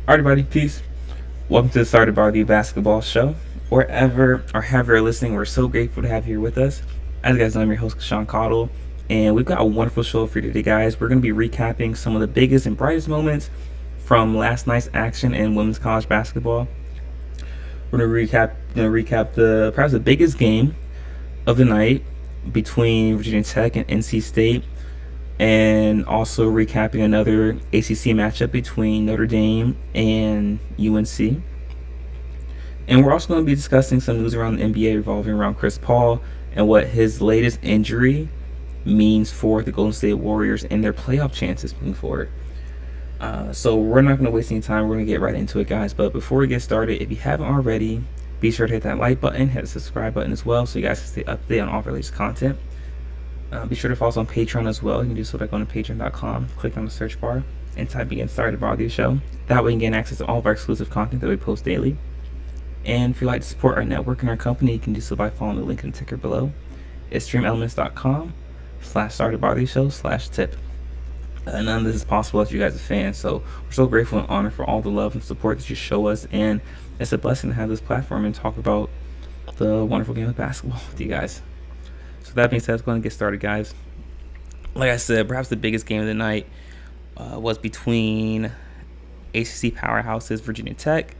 Alright, everybody, peace. Welcome to the Started by You Basketball Show. Wherever or however you're listening, we're so grateful to have you here with us. As you guys know, I'm your host, Sean Cottle, and we've got a wonderful show for you today, guys. We're going to be recapping some of the biggest and brightest moments from last night's action in women's college basketball. We're going to recap the perhaps the biggest game of the night between Virginia Tech and NC State, and also recapping another ACC matchup between Notre Dame and UNC. And we're also going to be discussing some news around the NBA revolving around Chris Paul and what his latest injury means for the Golden State Warriors and their playoff chances moving forward. So we're not going to waste any time. We're going to get right into it, guys. But before we get started, if you haven't already, be sure to hit that like button, hit the subscribe button as well, so you guys can stay up to date on all of our latest content. Be sure to follow us on Patreon as well. You can do so by going to patreon.com, click on the search bar, and type in Started by You Show. That way you can get access to all of our exclusive content that we post daily. And if you'd like to support our network and our company, you can do so by following the link in the ticker below. It's streamelements.com/startedbydyshow/tip. None of this is possible as you guys are fans, so we're so grateful and honored for all the love and support that you show us, and it's a blessing to have this platform and talk about the wonderful game of basketball with you guys. So that being said, let's go and get started, guys. Like I said, perhaps the biggest game of the night was between ACC powerhouses Virginia Tech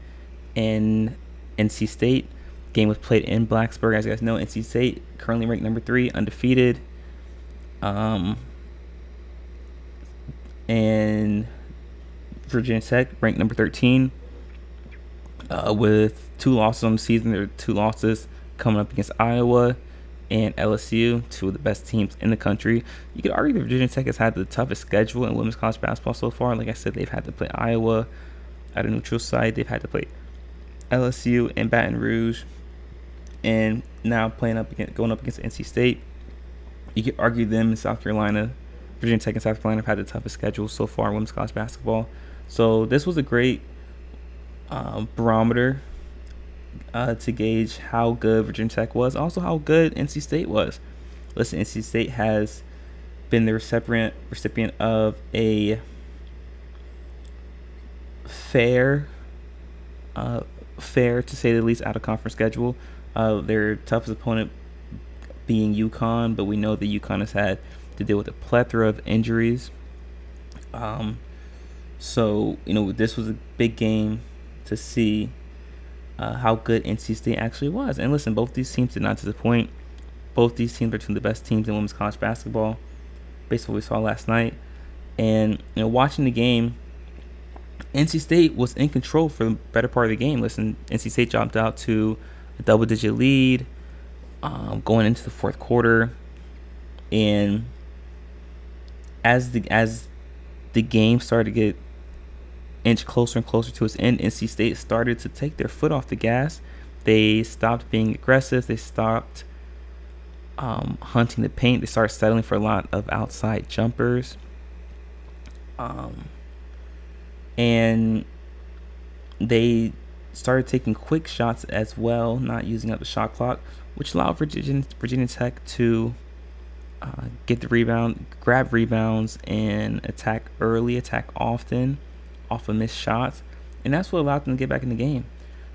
and NC State. Game was played in Blacksburg. As you guys know, NC State currently ranked number 3, undefeated. And Virginia Tech ranked number 13 with 2 losses on the season. There are 2 losses coming up against Iowa and LSU, 2 of the best teams in the country. You could argue that Virginia Tech has had the toughest schedule in women's college basketball so far. Like I said, they've had to play Iowa at a neutral site. They've had to play LSU and Baton Rouge, and now going up against NC State. You could argue them in South Carolina. Virginia Tech and South Carolina have had the toughest schedule so far in women's college basketball. So this was a great barometer to gauge how good Virginia Tech was, also how good NC State was. Listen, NC State has been the recipient of a fair to say the least, out of conference schedule. Their toughest opponent being UConn, but we know that UConn has had to deal with a plethora of injuries. So this was a big game to see how good NC State actually was. And listen, both these teams did not disappoint. Both these teams are two of the best teams in women's college basketball, based on what we saw last night. And watching the game, NC State was in control for the better part of the game. Listen, NC State jumped out to a double-digit lead going into the fourth quarter, and as the game started to get inch closer and closer to its end, NC State started to take their foot off the gas. They stopped being aggressive. They stopped hunting the paint. They started settling for a lot of outside jumpers. And they started taking quick shots as well, not using up the shot clock, which allowed Virginia Tech to get the rebound, grab rebounds, and attack early, attack often, off of missed shots. And that's what allowed them to get back in the game.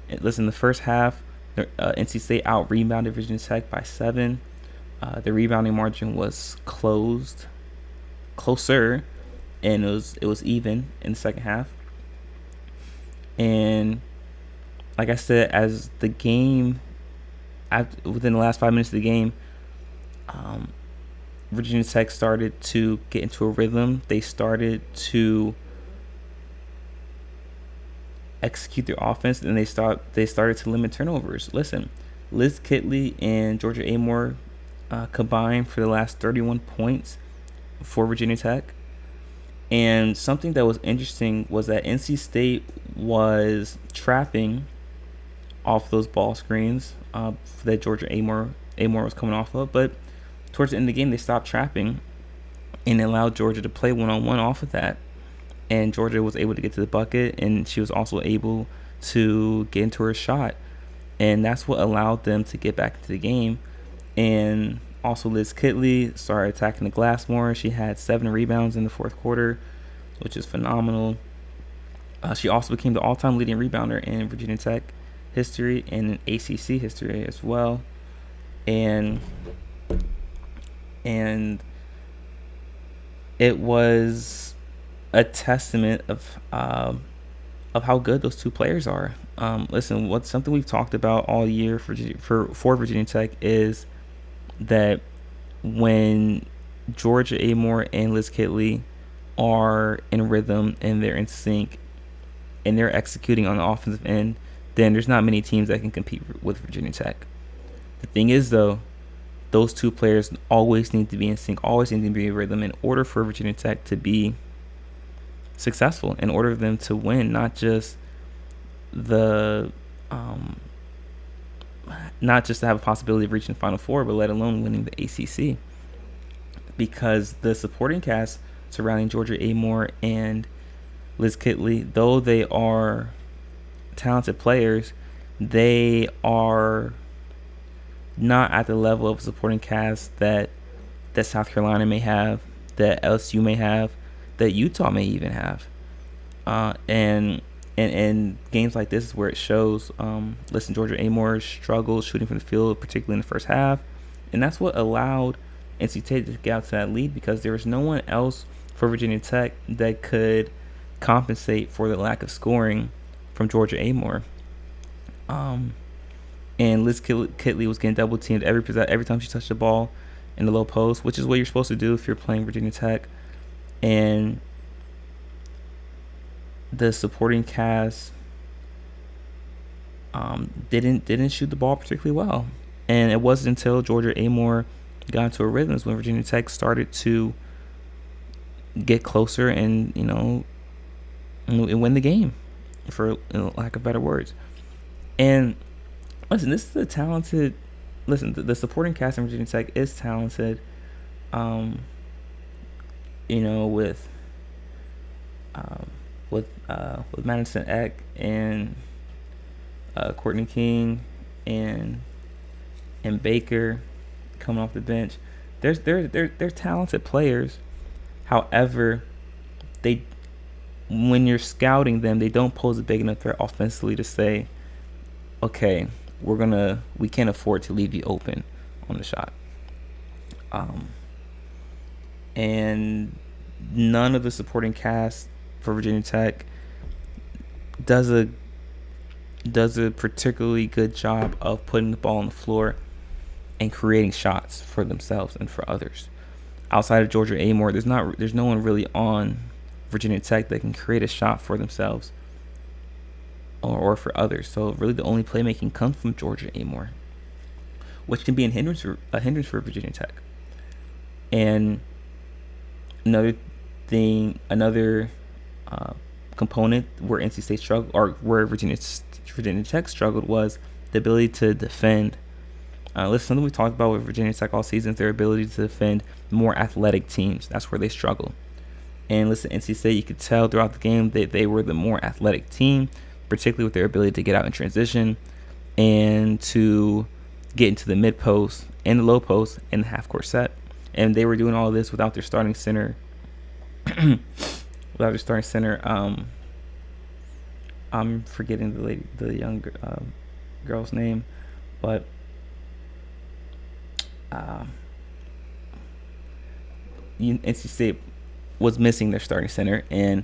And listen, the first half, NC State out-rebounded Virginia Tech by 7. The rebounding margin was closer, and it was even in the second half. And like I said, as the game, within the last 5 minutes of the game, Virginia Tech started to get into a rhythm. They started to execute their offense, and they started to limit turnovers. Listen, Liz Kitley and Georgia Amore combined for the last 31 points for Virginia Tech. And something that was interesting was that NC State was trapping off those ball screens that Georgia Amore was coming off of. But towards the end of the game, they stopped trapping and allowed Georgia to play one-on-one off of that. And Georgia was able to get to the bucket, and she was also able to get into her shot. And that's what allowed them to get back into the game. And also Liz Kitley started attacking the glass more. She had 7 rebounds in the fourth quarter, which is phenomenal. She also became the all-time leading rebounder in Virginia Tech history and in ACC history as well. And and it was a testament of how good those two players are. Listen, what's something we've talked about all year for Virginia Tech is that when Georgia Amore and Liz Kitley are in rhythm and they're in sync and they're executing on the offensive end, then there's not many teams that can compete with Virginia Tech. The thing is, though, those two players always need to be in sync, always need to be in rhythm in order for Virginia Tech to be successful, in order for them to win, not just the not just to have a possibility of reaching the Final Four, but let alone winning the ACC. Because the supporting cast surrounding Georgia Amore and Liz Kitley, though they are talented players, they are not at the level of supporting cast that South Carolina may have, that LSU may have, that Utah may even have. And games like this is where it shows. Listen, Georgia Amore struggled shooting from the field, particularly in the first half, and that's what allowed NC State to get out to that lead, because there was no one else for Virginia Tech that could compensate for the lack of scoring from Georgia Amore. And Liz Kitley was getting double teamed every time she touched the ball in the low post, which is what you're supposed to do if you're playing Virginia Tech. And the supporting cast didn't shoot the ball particularly well. And it wasn't until Georgia Amore got into a rhythm when Virginia Tech started to get closer and win the game, for lack of better words. And listen, this is a talented. Listen, the supporting cast in Virginia Tech is talented. With Madison Eck and Courtney King and Baker coming off the bench, they're talented players. However, when you're scouting them, they don't pose a big enough threat offensively to say, okay, we can't afford to leave you open on the shot. And none of the supporting cast for Virginia Tech does a particularly good job of putting the ball on the floor and creating shots for themselves and for others. Outside of Georgia Amore, there's no one really on Virginia Tech that can create a shot for themselves or for others. So really the only playmaking comes from Georgia Amore, which can be a hindrance for Virginia Tech. And another component where NC State struggled, or where Virginia Tech struggled, was the ability to defend. Listen, something we talked about with Virginia Tech all season is their ability to defend more athletic teams. That's where they struggle. And listen, NC State, you could tell throughout the game that they were the more athletic team, particularly with their ability to get out in transition and to get into the mid post and the low post and the half court set. And they were doing all of this without their starting center. I'm forgetting the young girl's name, but NC State was missing their starting center, and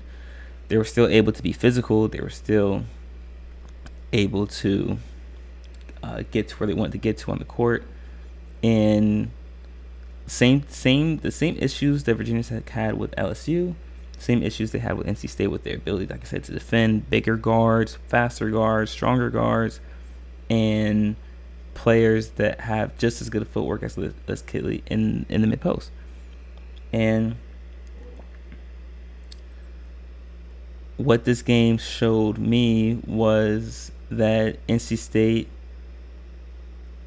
they were still able to be physical. They were still able to get to where they wanted to get to on the court. And the same issues that Virginia Tech had with LSU, same issues they had with NC State with their ability, like I said, to defend bigger guards, faster guards, stronger guards, and players that have just as good a footwork as Kitley in the mid post. And what this game showed me was that NC State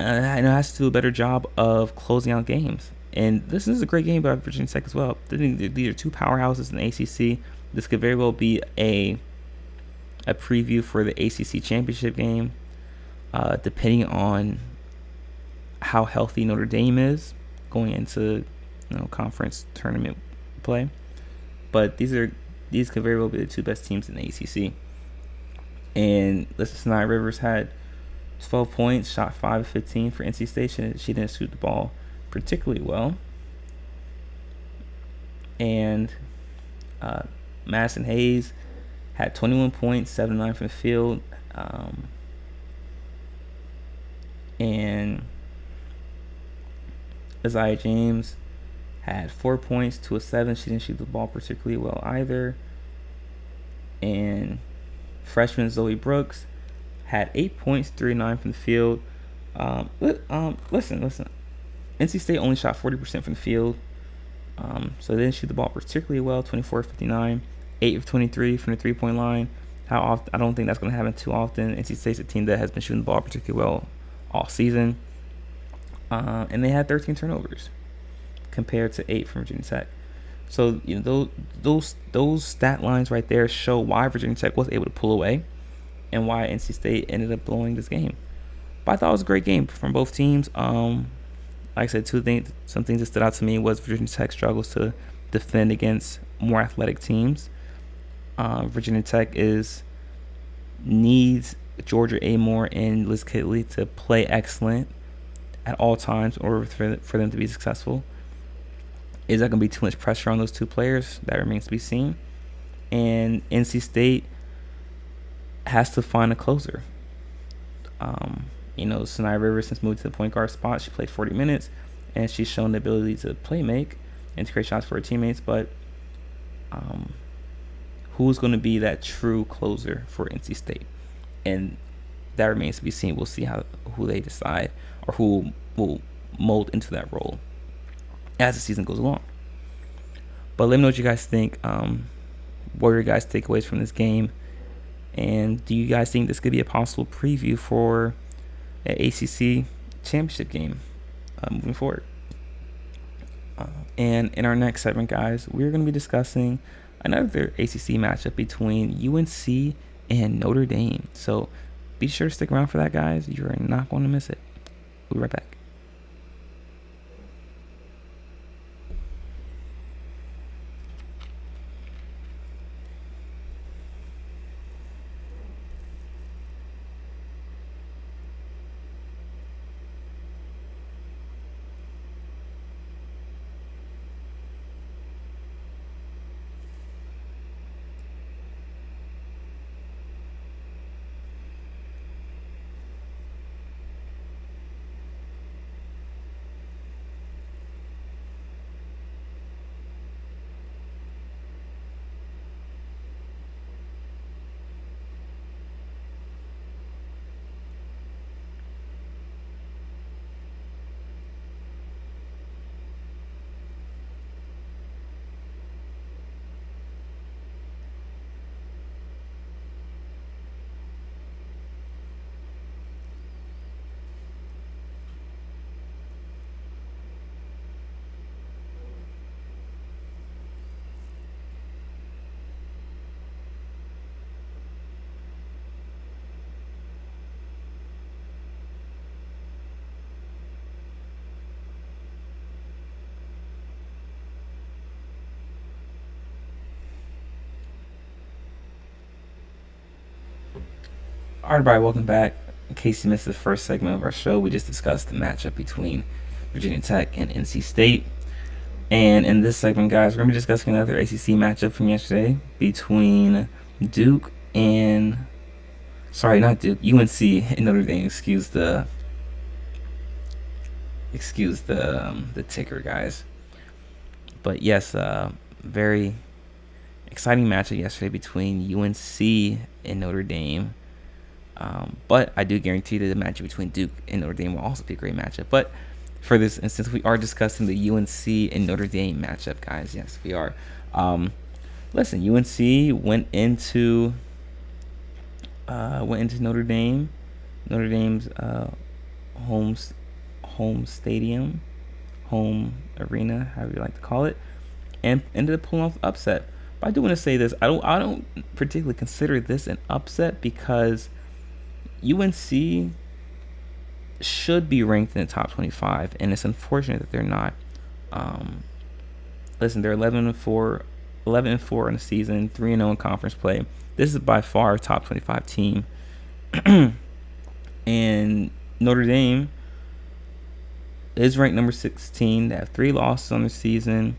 has to do a better job of closing out games. And this is a great game by Virginia Tech as well. These are two powerhouses in the ACC. This could very well be a preview for the ACC championship game, depending on how healthy Notre Dame is going into conference tournament play. But these are these could very well be the two best teams in the ACC. And listen, Sinai Rivers had 12 points, shot 5 of 15 for NC State. She didn't shoot the ball particularly well. And Madison Hayes had 21 points, 7 9 from the field. And Isaiah James had 4 points, 2 of 7. She didn't shoot the ball particularly well either. And freshman Zoe Brooks had 8 points, 3 of 9 from the field. Listen. NC State only shot 40% from the field. So they didn't shoot the ball particularly well, 24 of 59, 8 of 23 from the three-point line. How often? I don't think that's going to happen too often. NC State's a team that has been shooting the ball particularly well all season. And they had 13 turnovers compared to 8 from Virginia Tech. So, you know, those stat lines right there show why Virginia Tech was able to pull away and why NC State ended up blowing this game. But I thought it was a great game from both teams. Like I said, some things that stood out to me was Virginia Tech struggles to defend against more athletic teams. Virginia Tech needs Georgia Amore and Liz Kitley to play excellent at all times in order for them to be successful. Is that going to be too much pressure on those two players? That remains to be seen. And NC State has to find a closer. Sinai Rivers, since moved to the point guard spot, she played 40 minutes, and she's shown the ability to play make and to create shots for her teammates. But who's going to be that true closer for NC State? And that remains to be seen. We'll see who they decide or who will mold into that role as the season goes along. But let me know what you guys think. What are your guys' takeaways from this game? And do you guys think this could be a possible preview for an ACC championship game moving forward? And in our next segment, guys, we're going to be discussing another ACC matchup between UNC and Notre Dame. So be sure to stick around for that, guys. You're not going to miss it. We'll be right back. All right, everybody, welcome back. In case you missed the first segment of our show, we just discussed the matchup between Virginia Tech and NC State. And in this segment, guys, we're going to be discussing another ACC matchup from yesterday between Duke and... Sorry, not Duke. UNC and Notre Dame. Excuse the ticker, guys. But yes, very exciting matchup yesterday between UNC and Notre Dame. But I do guarantee that the matchup between Duke and Notre Dame will also be a great matchup. But for this instance, we are discussing the UNC and Notre Dame matchup, guys. Yes, we are. Listen, UNC went into Notre Dame, Notre Dame's home stadium, home arena, however you like to call it, and ended up pulling off the upset. But I do want to say this: I don't particularly consider this an upset because UNC should be ranked in the top 25, and it's unfortunate that they're not. Listen, they're 11-4 11-4 in the season, 3-0 in conference play. This is by far a top 25 team. And Notre Dame is ranked number 16. They have 3 losses on the season.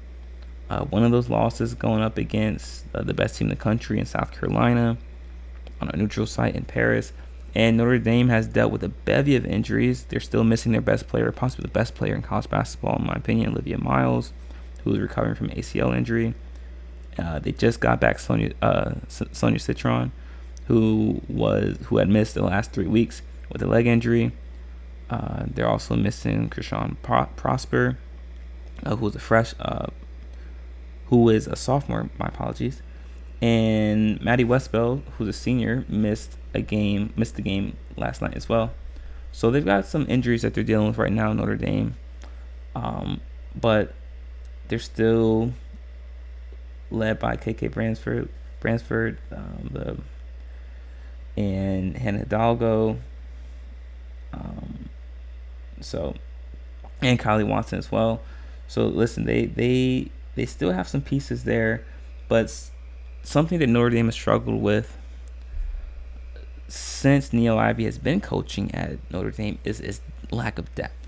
One of those losses going up against the best team in the country in South Carolina on a neutral site in Paris. And Notre Dame has dealt with a bevy of injuries. They're still missing their best player, possibly the best player in college basketball, in my opinion, Olivia Miles, who is recovering from an ACL injury. They just got back Sonia Citron, who had missed the last 3 weeks with a leg injury. They're also missing Chrispaul Prosper, who is a sophomore. My apologies. And Maddie Westbell, who's a senior, missed the game last night as well. So they've got some injuries that they're dealing with right now in Notre Dame. But they're still led by KK Bransford, and Hannah Hidalgo. And Kylie Watson as well. So listen, they still have some pieces there, but something that Notre Dame has struggled with since Neil Ivey has been coaching at Notre Dame is lack of depth.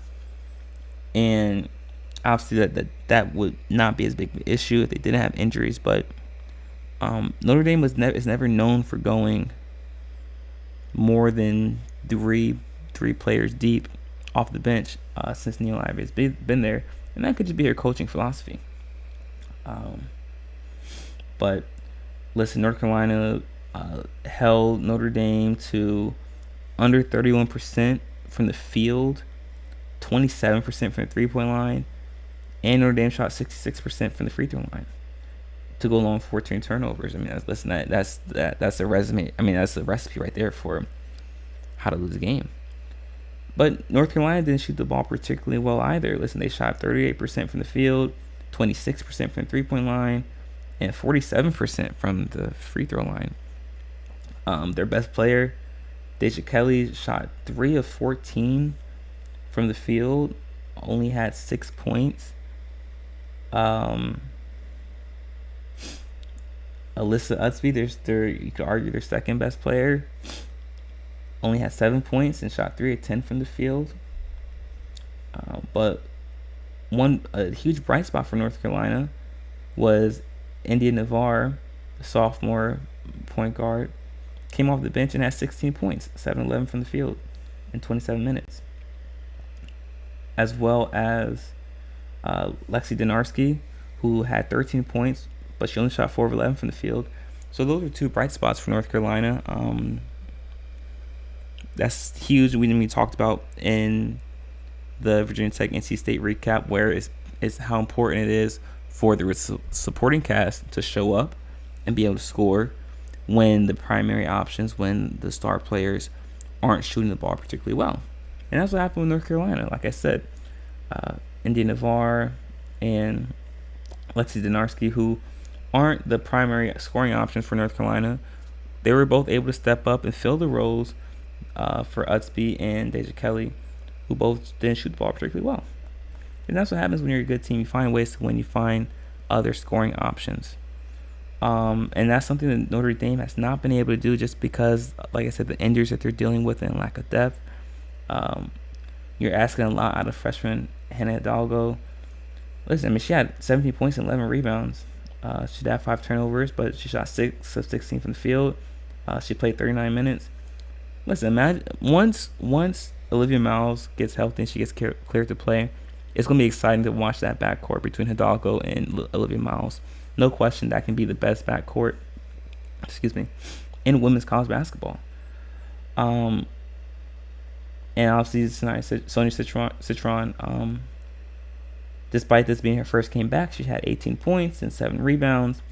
And obviously that would not be as big of an issue if they didn't have injuries, but Notre Dame is never known for going more than three players deep off the bench since Neil Ivey has been there, and that could just be her coaching philosophy. But listen, North Carolina held Notre Dame to under 31% from the field, 27% from the three-point line, and Notre Dame shot 66% from the free throw line to go along with 14 turnovers. I mean, that's a resume. I mean, that's a recipe right there for how to lose a game. But North Carolina didn't shoot the ball particularly well either. Listen, they shot 38% from the field, 26% from the three-point line, and 47% from the free throw line. Their best player, Deja Kelly, shot 3 of 14 from the field, only had 6 points. Alyssa Utsby, you could argue their second best player, only had 7 points and shot 3 of 10 from the field. But a huge bright spot for North Carolina was India Navarre, the sophomore point guard, came off the bench and had 16 points, 7-11 from the field in 27 minutes. As well as Lexi Donarski, who had 13 points, but she only shot 4 of 11 from the field. So those are 2 bright spots for North Carolina. That's huge. We talked about in the Virginia Tech NC State recap, where is how important it is for the supporting cast to show up and be able to score when the primary options, when the star players aren't shooting the ball particularly well. And that's what happened with North Carolina. Like I said, India Navarre and Lexi Donarski, who aren't the primary scoring options for North Carolina, they were both able to step up and fill the roles for Utsby and Deja Kelly, who both didn't shoot the ball particularly well. And that's what happens when you're a good team. You find ways to win. You find other scoring options. And that's something that Notre Dame has not been able to do, just because, like I said, the injuries that they're dealing with and lack of depth. You're asking a lot out of freshman Hannah Hidalgo. Listen, I mean, she had 17 points and 11 rebounds. She had 5 turnovers, but she shot 6 of 16 from the field. She played 39 minutes. Listen, imagine once Olivia Miles gets healthy and she gets cleared to play, it's going to be exciting to watch that backcourt between Hidalgo and Olivia Miles. No question, that can be the best backcourt, in women's college basketball. And obviously tonight, Sonia Citron, despite this being her first game back, she had 18 points and 7 rebounds,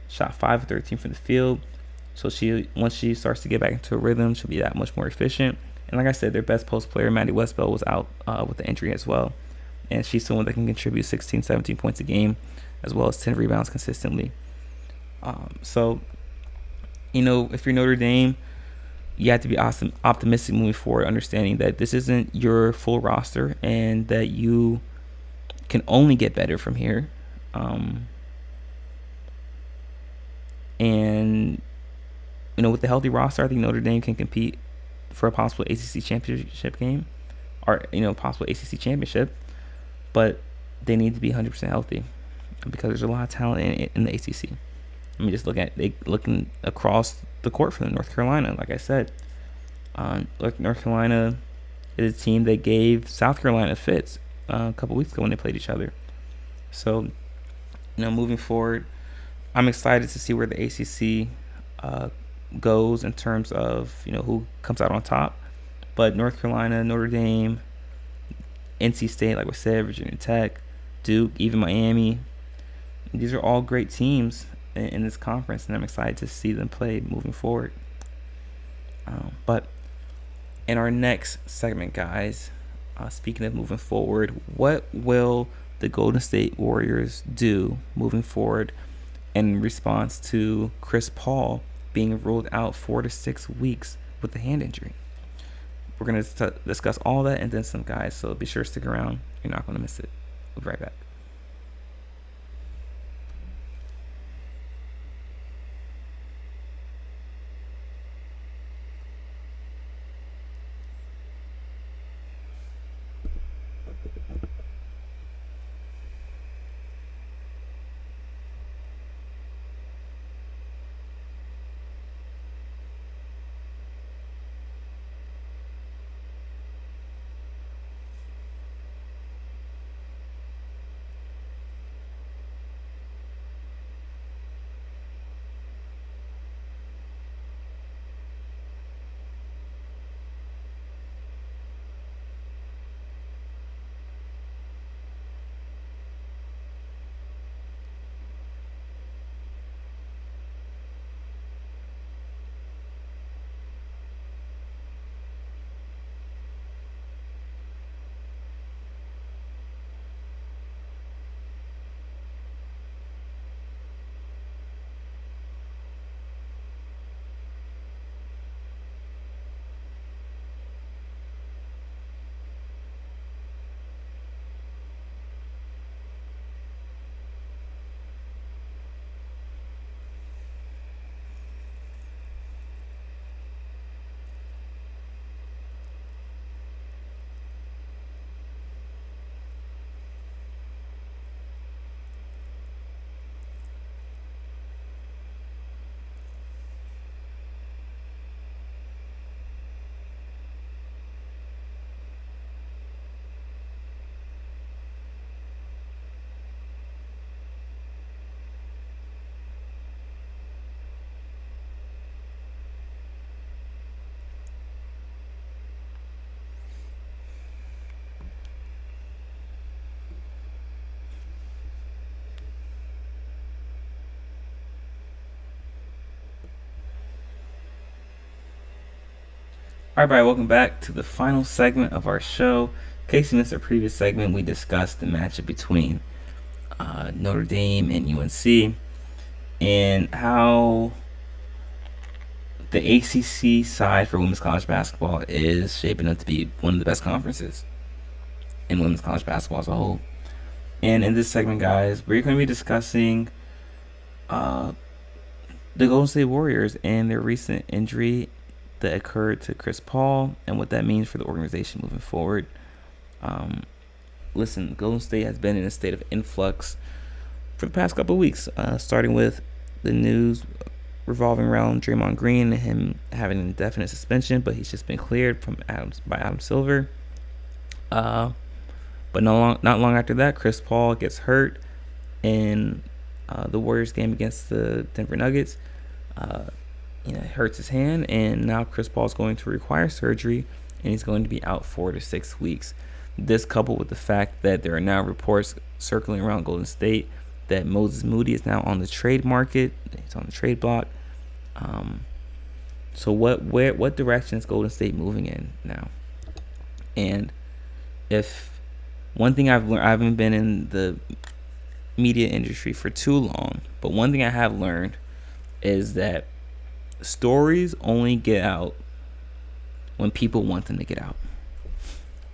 shot 5 of 13 from the field. So once she starts to get back into a rhythm, she'll be that much more efficient. And like I said, their best post player, Maddie Westbell, was out with the injury as well. And she's someone that can contribute 16, 17 points a game, as well as 10 rebounds consistently. So, if you're Notre Dame, you have to be optimistic moving forward, understanding that this isn't your full roster and that you can only get better from here. And with the healthy roster, I think Notre Dame can compete for a possible ACC championship game, or possible ACC championship. But they need to be 100% healthy because there's a lot of talent in the ACC. I mean, just looking across the court for North Carolina. Like I said, North Carolina is a team that gave South Carolina fits a couple weeks ago when they played each other. So, moving forward, I'm excited to see where the ACC goes in terms of who comes out on top. But North Carolina, Notre Dame, NC State, like we said, Virginia Tech, Duke, even Miami, these are all great teams in this conference, and I'm excited to see them play moving forward. But in our next segment, guys, speaking of moving forward, what will the Golden State Warriors do moving forward in response to Chris Paul being ruled out 4 to 6 weeks with a hand injury? We're going to discuss all that and then some, guys, so be sure to stick around. You're not going to miss it. We'll be right back. All right, everybody, welcome back to the final segment of our show. In case you missed our previous segment, we discussed the matchup between Notre Dame and UNC and how the ACC side for women's college basketball is shaping up to be one of the best conferences in women's college basketball as a whole. And in this segment, guys, we're going to be discussing the Golden State Warriors and their recent injury that occurred to Chris Paul and what that means for the organization moving forward. Listen, Golden State has been in a state of influx for the past couple of weeks, starting with the news revolving around Draymond Green and him having an indefinite suspension, but he's just been cleared by Adam Silver. But not long after that, Chris Paul gets hurt in the Warriors game against the Denver Nuggets. Hurts his hand, and now Chris Paul is going to require surgery, and he's going to be out 4 to 6 weeks. This coupled with the fact that there are now reports circling around Golden State that Moses Moody is now on the trade market. He's on the trade block. So what direction is Golden State moving in now? And if one thing I've learned, I haven't been in the media industry for too long, but one thing I have learned is that stories only get out when people want them to get out.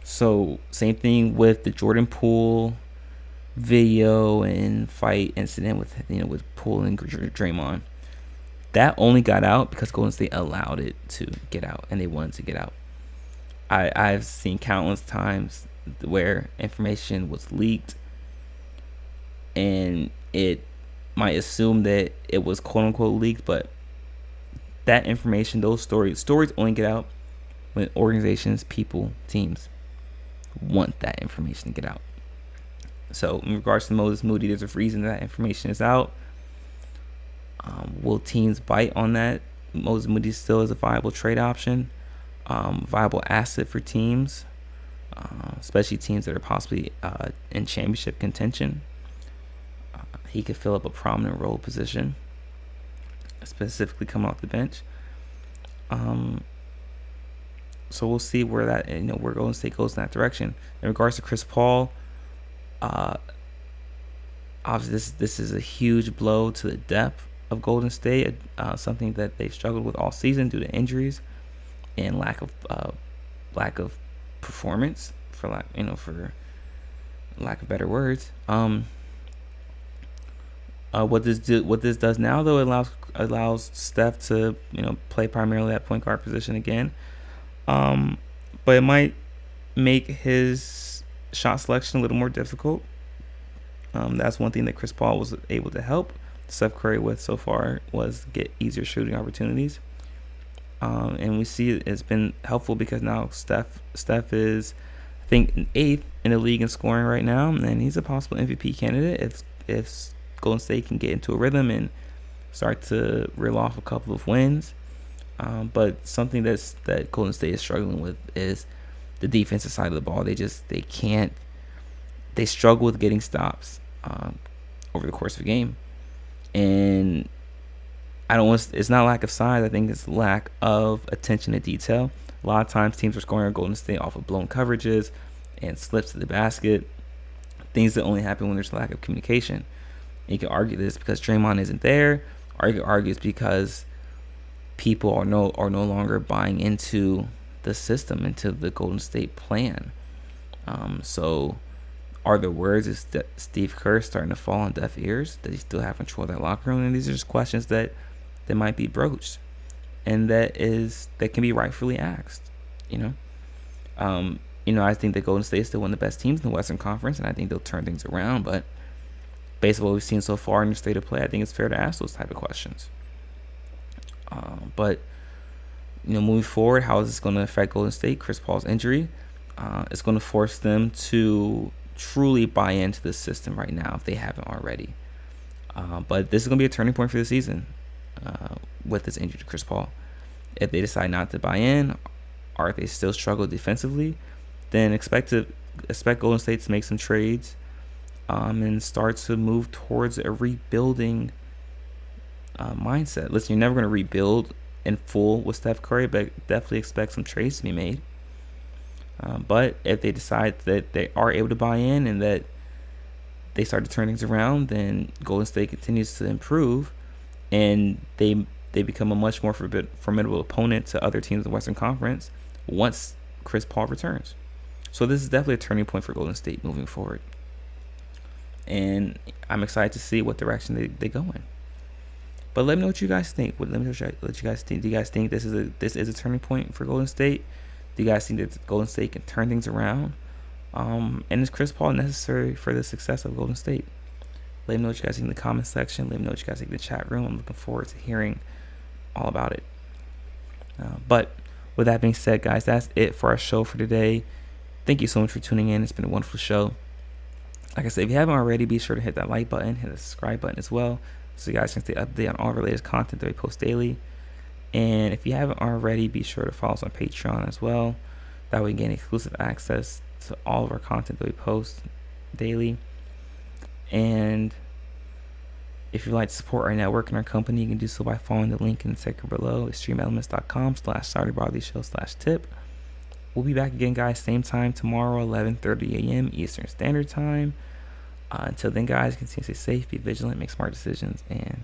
So same thing with the Jordan Poole video and fight incident with Poole and Draymond. That only got out because Golden State allowed it to get out, and they wanted to get out. I've seen countless times where information was leaked, and it might assume that it was quote unquote leaked, but that information, those stories only get out when organizations, people, teams want that information to get out. So in regards to Moses Moody, there's a reason that information is out. Will teams bite on that? Moses Moody still is a viable trade option, viable asset for teams, especially teams that are possibly in championship contention. He could fill up a prominent role position, specifically coming off the bench. So we'll see where that, where Golden State goes in that direction. In regards to Chris Paul, obviously this is a huge blow to the depth of Golden State, something that they've struggled with all season due to injuries and lack of performance, for lack of better words. What this does now, though, it allows Steph to play primarily that point guard position again, but it might make his shot selection a little more difficult. That's one thing that Chris Paul was able to help Steph Curry with so far, was get easier shooting opportunities, and we see it's been helpful because now Steph is, I think, 8th in the league in scoring right now, and he's a possible MVP candidate if Golden State can get into a rhythm and start to reel off a couple of wins. But something that Golden State is struggling with is the defensive side of the ball. They struggle with getting stops over the course of a game. And it's not lack of size. I think it's lack of attention to detail. A lot of times teams are scoring on Golden State off of blown coverages and slips to the basket, things that only happen when there's lack of communication. And you can argue this because Draymond isn't there, or you can argue it's because people are no longer buying into the system, into the Golden State plan. So are the words of Steve Kerr starting to fall on deaf ears? Does he still have control of that locker room? And these are just questions that might be broached, and that can be rightfully asked. I think that Golden State is still one of the best teams in the Western Conference, and I think they'll turn things around. But based on what we've seen so far in the state of play, I think it's fair to ask those type of questions. But moving forward, how is this going to affect Golden State? Chris Paul's injury, it's going to force them to truly buy into the system right now if they haven't already. But this is going to be a turning point for the season with this injury to Chris Paul. If they decide not to buy in, or if they still struggle defensively, then expect Golden State to make some trades and start to move towards a rebuilding mindset. Listen, you're never going to rebuild in full with Steph Curry, but definitely expect some trades to be made. But if they decide that they are able to buy in and that they start to turn things around, then Golden State continues to improve, and they become a much more formidable opponent to other teams in the Western Conference once Chris Paul returns. So this is definitely a turning point for Golden State moving forward. And I'm excited to see what direction they go in. But let me know what you guys think. Let me know what you guys think. Do you guys think this is a turning point for Golden State? Do you guys think that Golden State can turn things around? And is Chris Paul necessary for the success of Golden State? Let me know what you guys think in the comment section. Let me know what you guys think in the chat room. I'm looking forward to hearing all about it. But with that being said, guys, that's it for our show for today. Thank you so much for tuning in. It's been a wonderful show. Like I said, if you haven't already, be sure to hit that like button, hit the subscribe button as well, so you guys can stay updated on all the latest content that we post daily. And if you haven't already, be sure to follow us on Patreon as well. That way you gain exclusive access to all of our content that we post daily. And if you'd like to support our network and our company, you can do so by following the link in the section below, extremeelements.com/SaturdayBroadlyShow/tip. We'll be back again, guys, same time tomorrow, 11:30 a.m. Eastern Standard Time. Until then, guys, continue to stay safe, be vigilant, make smart decisions, and